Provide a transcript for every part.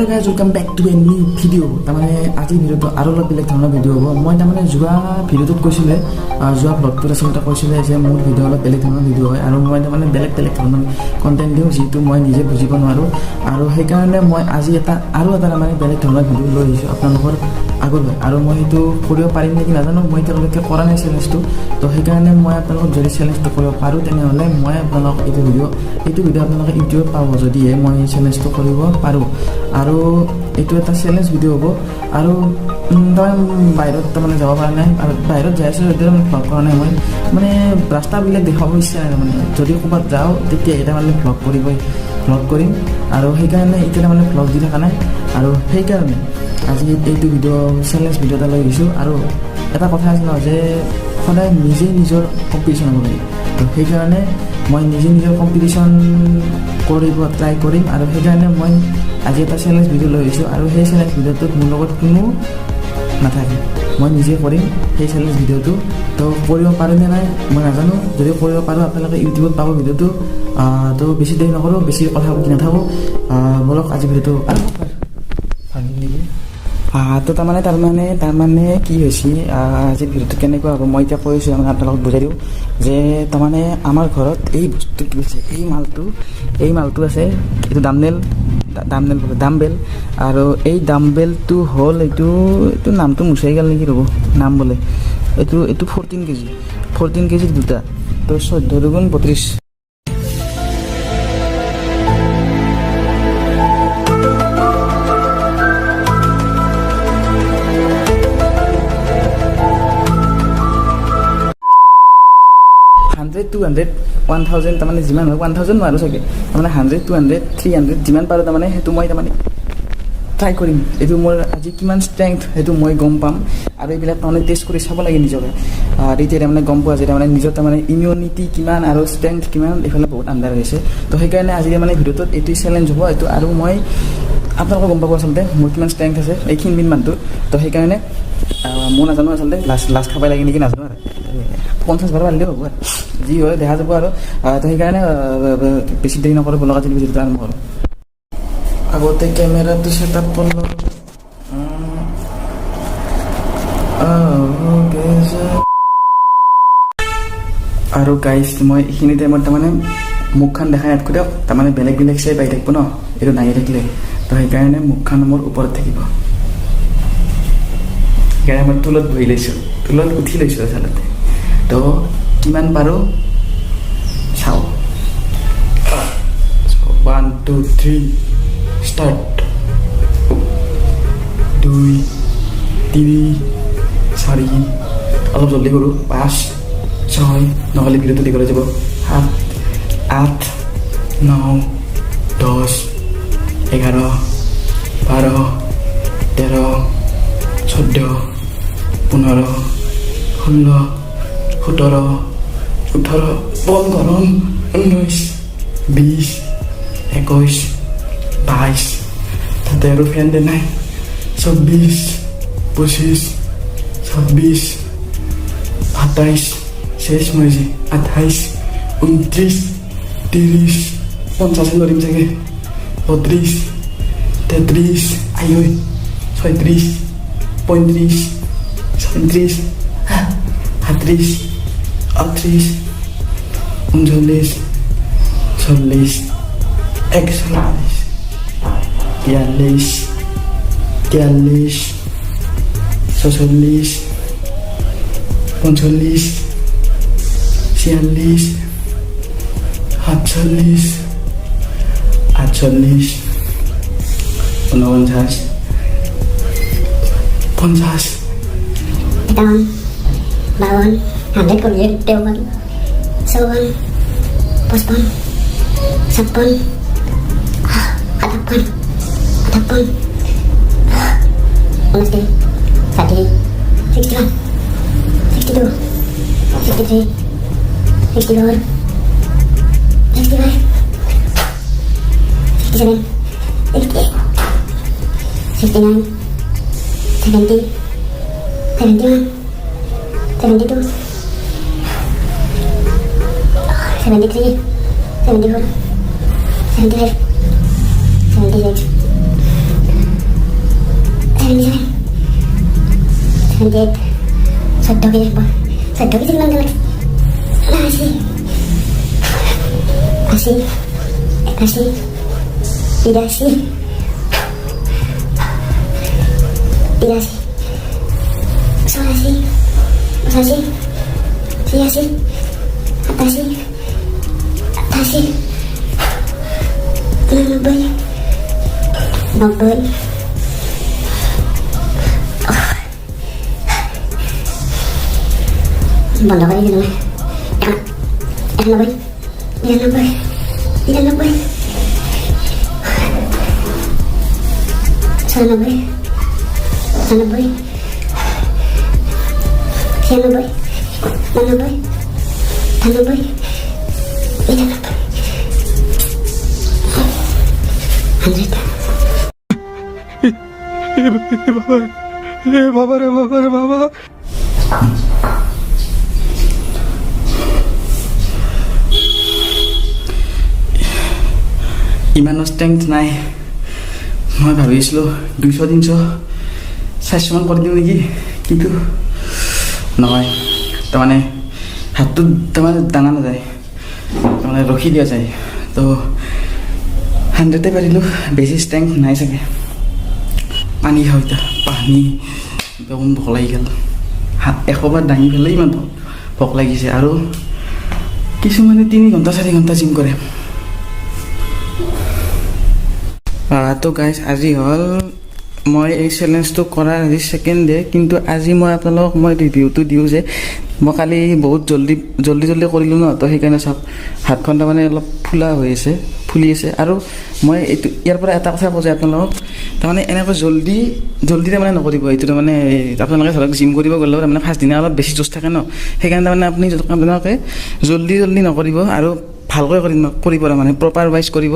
guys, welcome back to a new video. তাৰমানে আজি ভিডিঅ'টো আৰু অলপ বেলেগ ধৰণৰ ভিডিঅ' হ'ব। মই তাৰমানে যোৱা ভিডিঅ'টোত কৈছিলে যোৱা ব্লগটোত আচলতে কৈছিলে যে মোৰ ভিডিঅ' অলপ বেলেগ ধৰণৰ ভিডিঅ' হয় আৰু মই তাৰমানে বেলেগ ধৰণৰ কণ্টেণ্ট দিওঁ যিটো মই নিজে বুজিব নোৱাৰোঁ আৰু সেইকাৰণে মই আজি আৰু এটা তাৰমানে বেলেগ ধৰণৰ ভিডিঅ' লৈ আহিছোঁ আপোনালোকৰ আগলৈ আৰু মই সেইটো কৰিব পাৰিম নেকি নাজানো মই এতিয়ালৈকে কৰা নাই চেলেঞ্জটো তো সেইকাৰণে মই আপোনালোকক যদি চেলেঞ্জটো কৰিব পাৰোঁ তেনেহ'লে মই আপোনালোকক এইটো ভিডিঅ' আপোনালোকে ইউটিউবত পাব যদিহে মই চেলেঞ্জটো কৰিব পাৰোঁ আৰু এইটো এটা চেলেঞ্জ ভিডিঅ' হ'ব আৰু তাৰমানে বাহিৰত তাৰমানে যাব পৰা নাই আৰু বাহিৰত যাই আছোঁ যদিও মানে ভ্লগ কৰা নাই মই মানে ৰাস্তাবিলাক দেখাব ইচ্ছা নাই তাৰমানে যদি ক'ৰবাত যাওঁ তেতিয়া এটা মানে ভ্লগ কৰিম আৰু সেইকাৰণে এতিয়া তাৰমানে ভ্লগ দি থকা নাই আৰু সেইকাৰণে আজি এইটো চেলেঞ্জ ভিডিঅ' এটা লৈ আহিছোঁ আৰু এটা কথা আছে ন যে সদায় নিজেই নিজৰ কম্পিটিশ্যন হ'ব লাগে তো সেইকাৰণে মই নিজৰ কম্পিটিশ্যন কৰিব ট্ৰাই কৰিম আৰু সেইকাৰণে মই আজি এটা চেলেঞ্জ ভিডিঅ' লৈ আহিছোঁ আৰু সেই চেলেঞ্জ ভিডিঅ'টোত মোৰ লগত কোনো নাথাকে মই নিজে কৰিম সেই চেলেঞ্জ ভিডিঅ'টো তো কৰিব পাৰোঁনে নাই মই নাজানো যদি কৰিব পাৰোঁ আপোনালোকে ইউটিউবত পাব ভিডিঅ'টো তো বেছি দেৰি নকৰোঁ বেছি কথা পাতি নাথাকোঁ বলক আজি ভিডিঅ'টো তো তাৰমানে কি হৈছে আজি ভিডিঅ'টো কেনেকুৱা হ'ব মই এতিয়া কৈছোঁ মানে আপোনালোকক বুজাই দিওঁ যে তাৰমানে আমাৰ ঘৰত এই বস্তুটো আছে এই মালটো আছে এইটো ডাম্বেল আৰু এই ডাম্বেলটো হ'ল এইটো নামটো মুচাই গ'ল নেকি ৰ'ব নাম বোলে এইটো 14 কেজি দুটা তো 14 দুগুণ 32 200 1000 তাৰমানে যিমান হয় 1000 নোৱাৰোঁ চাগে তাৰমানে 100 200 300 যিমান পাৰোঁ তাৰমানে সেইটো মই তাৰমানে ট্ৰাই কৰিম এইটো মোৰ আজি কিমান ষ্ট্ৰেংথ সেইটো মই গম পাম আৰু এইবিলাক তাৰমানে টেষ্ট কৰি চাব লাগে নিজকে তেতিয়া তাৰমানে গম পোৱা যায় তাৰমানে নিজৰ তাৰমানে ইমিউনিটি কিমান আৰু ষ্ট্ৰেংথ কিমান এইফালে বহুত আণ্ডাৰ হৈছে তো সেইকাৰণে আজি মানে ভিডিঅ'টোত এইটো চেলেঞ্জ হ'ব এইটো আৰু মই আপোনালোকে গম পাব আচলতে মোৰ কিমান ষ্ট্ৰেংথ আছে এই ক্ষীণ মানুহটো তো সেইকাৰণে মই নাজানো আচলতে লাষ্ট খাব লাগে নেকি নাজানো আৰু 50 বাৰ পাৰিলেও হ'ব যি হয় দেখা যাব আৰু তো সেইকাৰণে বেছি দেৰি নকৰোঁ বলক আজি ভিডিঅ'টো আৰম্ভ কৰোঁ আগতে কেমেৰাটো ছেট আপ কৰিলোঁ আৰু গাইজ মই এইখিনি টাইমত তাৰমানে মুখখন দেখাই নাথাকোঁ দিয়ক তাৰমানে বেলেগ চাই পাই থাকিব ন এইটো নাহি থাকিলে তো সেইকাৰণে মুখখন মোৰ ওপৰত থাকিব সেইকাৰণে মই তুলত বহি লৈছোঁ তুলত উঠি লৈছোঁ আচলতে তো কিমান পাৰোঁ চাওঁ 1 2 3 ষ্টাৰ্ট 2 3 4 অলপ জলদি কৰোঁ 5 6 নহ'লে ভিডিঅ'টো দীঘল হৈ যাব 7 8 9 10 11 12 13 14 15 16 17 18 বল গৰম 19 20 21 22 তাতে আৰু ফেন দে নাই 24 25 26 27 শেষ মৰিছে 28 29 30 50 ধৰিম চাগে 32 33 আইঐ 36 35 37 38 38 39 40 41 42 43 46 45 46 47 48 49 50 Tahun bawon 100 con yun tewan sawan pospon sapon atapon honesty 30 61 62 63 64 65 67 68 69 70 71 72 73 74 75 76 77, 78, 14 kg po. 14 kg lang talaga. 80, 81, 82, 90. Banda kayo gini naman. Ekan na boy. Ilan na boy. Sana boy. Mana boy. Ilan na boy. Ilan na boy. 100. বাবা ইমানো strength নাই মই ভাবিছিলোঁ 200-300 400 কৰি দিওঁ নেকি কিন্তু নহয় তাৰমানে হাতটো তাৰমানে দাঙা নাযায় তাৰমানে ৰখি দিয়া যায় তো 100 পাৰিলোঁ বেছি ষ্ট্ৰেংথ নাই চাগে পানী খাওঁ এতিয়া পানী একদম ভোক লাগি গ'ল 100 বাৰ দাঙি পেলাই ইমান ভোক লাগিছে আৰু কিছুমানে 3 ঘণ্টা 4 ঘণ্টা জিম কৰে তো গাইজ আজি হ'ল মই এই চেলেঞ্জটো কৰাৰ আজি সেকেণ্ড ডে কিন্তু আজি মই আপোনালোকক মই ৰিভিউটো দিওঁ যে মই কালি বহুত জল্দি কৰিলোঁ ন তো সেইকাৰণে চাওক হাতখন তাৰমানে অলপ ফুলি আছে আৰু মই এইটো ইয়াৰ পৰা এটা কথা কওঁ যে আপোনালোকক তাৰমানে এনেকৈ জল্দি তাৰমানে নকৰিব এইটো তাৰমানে আপোনালোকে ধৰক জিম কৰিব গ'লেও তাৰমানে ফাৰ্ষ্ট দিনা অলপ বেছি জোচ থাকে ন সেইকাৰণে তাৰমানে আপোনালোকে জল্দি নকৰিব আৰু ভালকৈ কৰিব মানে প্ৰপাৰ ৱাইজ কৰিব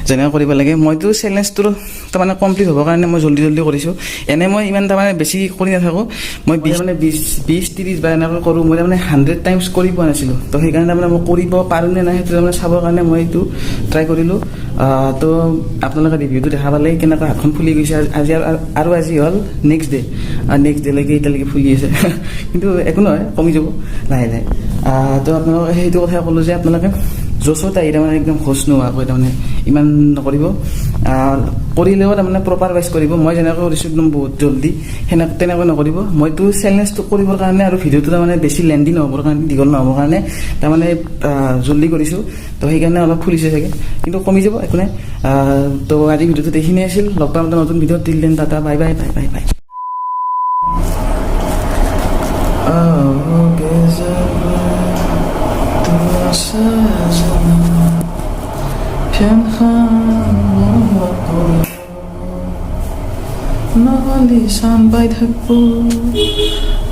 যেনেকৈ কৰিব লাগে মইতো চেলেঞ্জটো তাৰমানে কমপ্লিট হ'বৰ কাৰণে মই জল্দি কৰিছোঁ এনে মই ইমান তাৰমানে বেছি কৰি নাথাকোঁ মই 20-30 বাৰ এনেকৈ কৰোঁ মই তাৰমানে 100 টাইমছ কৰি পোৱা নাছিলোঁ তো সেইকাৰণে তাৰমানে মই কৰিব পাৰোঁ নে নাই সেইটো তাৰমানে চাবৰ কাৰণে মই এইটো ট্ৰাই কৰিলোঁ তো আপোনালোকে ৰিভিউটো দেখা পালে কেনেকৈ হাতখন ফুলি গৈছে আজি হ'ল নেক্সট ডেলৈকে এতিয়ালৈকে ফুলি আছে কিন্তু একো নহয় কমি যাব লাহে তো আপোনালোকে সেইটো কথা ক'লোঁ যে আপোনালোকে জোচত আহি তাৰমানে একদম হোচ নোহোৱাকৈ তাৰমানে ইমান নকৰিব কৰিলেও তাৰমানে প্ৰপাৰ ৱাইজ কৰিব মই যেনেকৈ কৰিছোঁ একদম বহুত জল্দি তেনেকৈ নকৰিব মইতো চেলেঞ্জটো কৰিবৰ কাৰণে আৰু ভিডিঅ'টো তাৰমানে বেছি লেণ্ডি নহ'বৰ কাৰণে দীঘল নহ'বৰ কাৰণে তাৰমানে জল্দি কৰিছোঁ তো সেইকাৰণে অলপ ফুলিছে চাগে কিন্তু কমি যাব একো নাই তো আজি ভিডিঅ'টোত এইখিনিয়ে আছিল লগ পাম এটা নতুন ভিডিঅ'ত দিল দেন টাটা বাই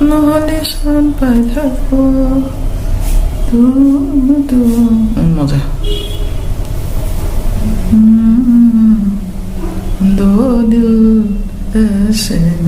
নহ'লে চান পাই থাকবো মজা দো দিল